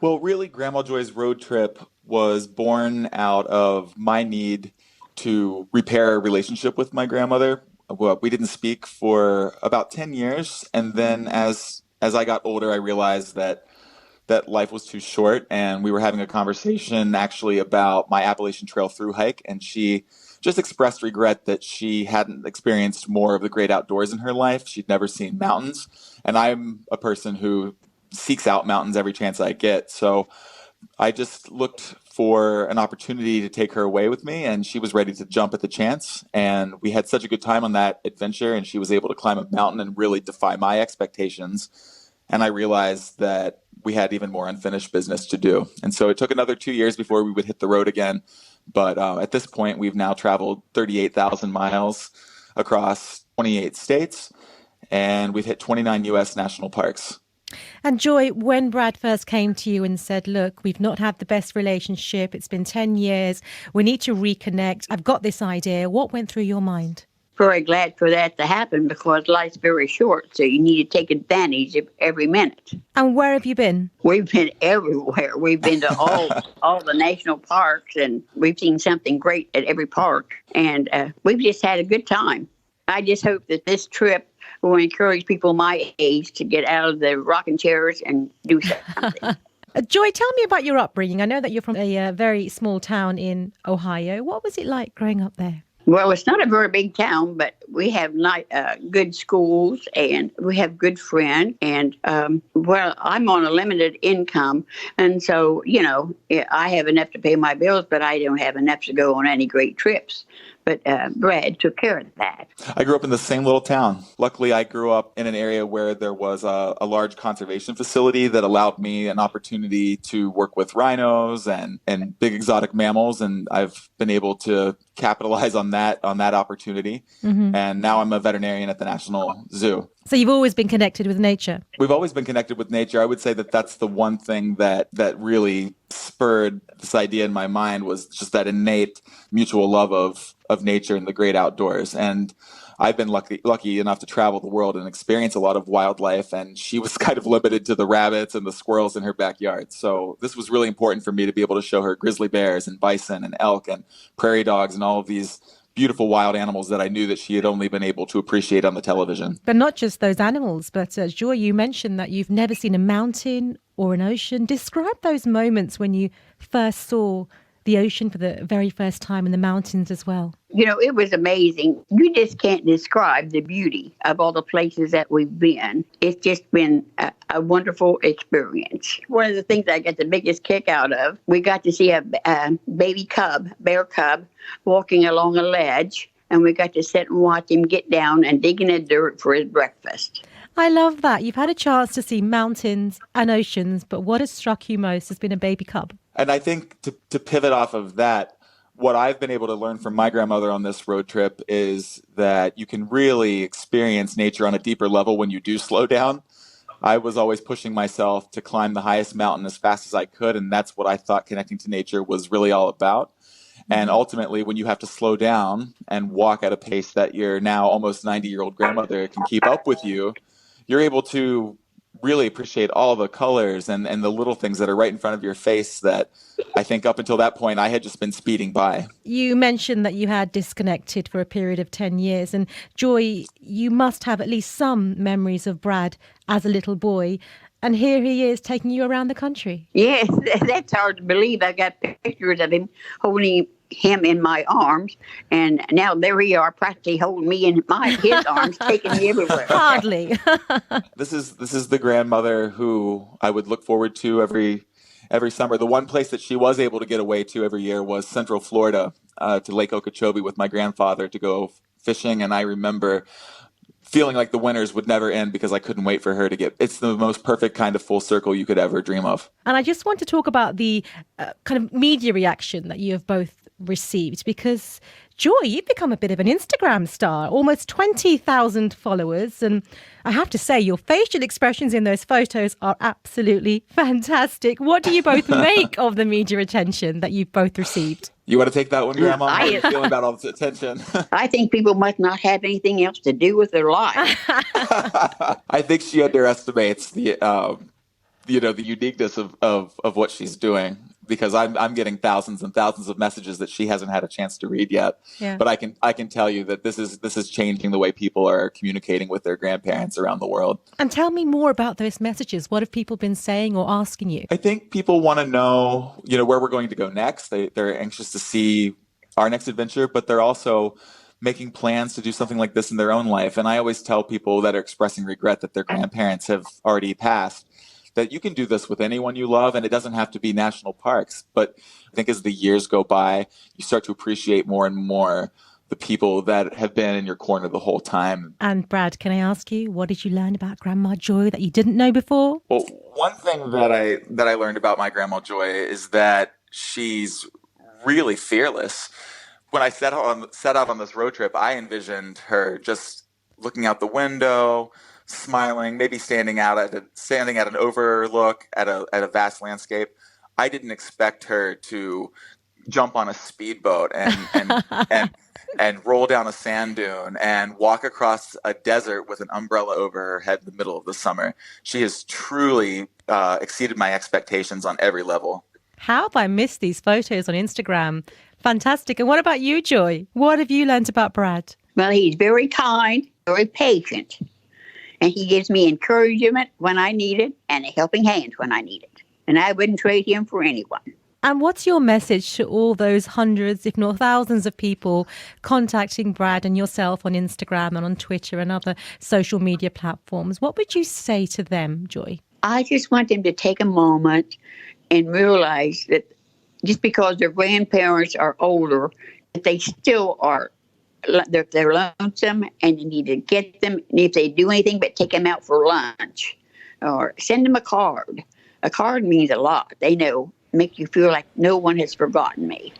Well, really, Grandma Joy's road trip was born out of my need to repair a relationship with my grandmother. Well, we didn't speak for about 10 years, and then as I got older, I realized that life was too short, and we were having a conversation actually about my Appalachian Trail through hike, and she just expressed regret that she hadn't experienced more of the great outdoors in her life. She'd never seen mountains, and I'm a person who seeks out mountains every chance I get. So I just looked for an opportunity to take her away with me, and she was ready to jump at the chance. And we had such a good time on that adventure, and she was able to climb a mountain and really defy my expectations. And I realized that we had even more unfinished business to do. And so it took another 2 years before we would hit the road again. But at this point, we've now traveled 38,000 miles across 28 states, and we've hit 29 U.S. national parks. And Joy, when Brad first came to you and said, look, we've not had the best relationship, it's been 10 years, we need to reconnect, I've got this idea, what went through your mind? Very glad for that to happen because life's very short, so you need to take advantage of every minute. And where have you been? We've been everywhere. We've been to all the national parks, and we've seen something great at every park, and we've just had a good time. I just hope that this trip will encourage people my age to get out of the rocking chairs and do something. Joy, tell me about your upbringing. I know that you're from a very small town in Ohio. What was it like growing up there? Well, it's not a very big town, but we have good schools and we have good friends. And, I'm on a limited income. And so, I have enough to pay my bills, but I don't have enough to go on any great trips. But Brad took care of that. I grew up in the same little town. Luckily, I grew up in an area where there was a large conservation facility that allowed me an opportunity to work with rhinos and big exotic mammals. And I've been able to capitalize on that opportunity. Mm-hmm. And now I'm a veterinarian at the National Zoo. So you've always been connected with nature? We've always been connected with nature. I would say that that's the one thing that really spurred this idea in my mind was just that innate mutual love of nature and the great outdoors. And I've been lucky enough to travel the world and experience a lot of wildlife. And she was kind of limited to the rabbits and the squirrels in her backyard. So this was really important for me to be able to show her grizzly bears and bison and elk and prairie dogs and all of these beautiful wild animals that I knew that she had only been able to appreciate on the television. But not just those animals, but Joy, you mentioned that you've never seen a mountain or an ocean. Describe those moments when you first saw the ocean for the very first time and the mountains as well. It was amazing. You just can't describe the beauty of all the places that we've been. It's just been a wonderful experience. One of the things I got the biggest kick out of, we got to see a bear cub, walking along a ledge, and we got to sit and watch him get down and dig in the dirt for his breakfast. I love that. You've had a chance to see mountains and oceans, but what has struck you most has been a baby cub. And I think to pivot off of that, what I've been able to learn from my grandmother on this road trip is that you can really experience nature on a deeper level when you do slow down. I was always pushing myself to climb the highest mountain as fast as I could, and that's what I thought connecting to nature was really all about. And ultimately, when you have to slow down and walk at a pace that your now almost 90-year-old grandmother can keep up with you, you're able to really appreciate all the colors and the little things that are right in front of your face that I think up until that point I had just been speeding by. You mentioned that you had disconnected for a period of 10 years. And Joy, you must have at least some memories of Brad as a little boy. And here he is taking you around the country. Yes, that's hard to believe. I got pictures of him holding him in my arms, and now there we are, practically holding me in his arms, taking me everywhere. Hardly. This is the grandmother who I would look forward to every summer. The one place that she was able to get away to every year was Central Florida, to Lake Okeechobee with my grandfather to go fishing, and I remember feeling like the winters would never end because I couldn't wait for her to it's the most perfect kind of full circle you could ever dream of. And I just want to talk about the kind of media reaction that you have both received, because Joy, you've become a bit of an Instagram star, almost 20,000 followers. And I have to say, your facial expressions in those photos are absolutely fantastic. What do you both make of the media attention that you've both received? You want to take that one, Grandma? How are you feeling about all this attention? I think people must not have anything else to do with their life. I think she underestimates the uniqueness of what she's doing, because I'm getting thousands and thousands of messages that she hasn't had a chance to read yet. Yeah. But I can tell you that this is changing the way people are communicating with their grandparents around the world. And tell me more about those messages. What have people been saying or asking you? I think people want to know, where we're going to go next. They're anxious to see our next adventure, but they're also making plans to do something like this in their own life. And I always tell people that are expressing regret that their grandparents have already passed that you can do this with anyone you love, and it doesn't have to be national parks. But I think as the years go by, you start to appreciate more and more the people that have been in your corner the whole time. And Brad, can I ask you, what did you learn about Grandma Joy that you didn't know before? Well, one thing that I learned about my Grandma Joy is that she's really fearless. When I set out on this road trip, I envisioned her just looking out the window, smiling, maybe standing at an overlook at a vast landscape. I didn't expect her to jump on a speedboat and roll down a sand dune and walk across a desert with an umbrella over her head in the middle of the summer. She has truly exceeded my expectations on every level. How have I missed these photos on Instagram? Fantastic. And what about you, Joy? What have you learned about Brad? Well, he's very kind, very patient, and he gives me encouragement when I need it and a helping hand when I need it. And I wouldn't trade him for anyone. And what's your message to all those hundreds, if not thousands of people contacting Brad and yourself on Instagram and on Twitter and other social media platforms? What would you say to them, Joy? I just want them to take a moment and realize that just because their grandparents are older, that they still are, they're lonesome, and you need to get them. And if they do anything but take them out for lunch or send them a card. A card means a lot. They know, make you feel like no one has forgotten me.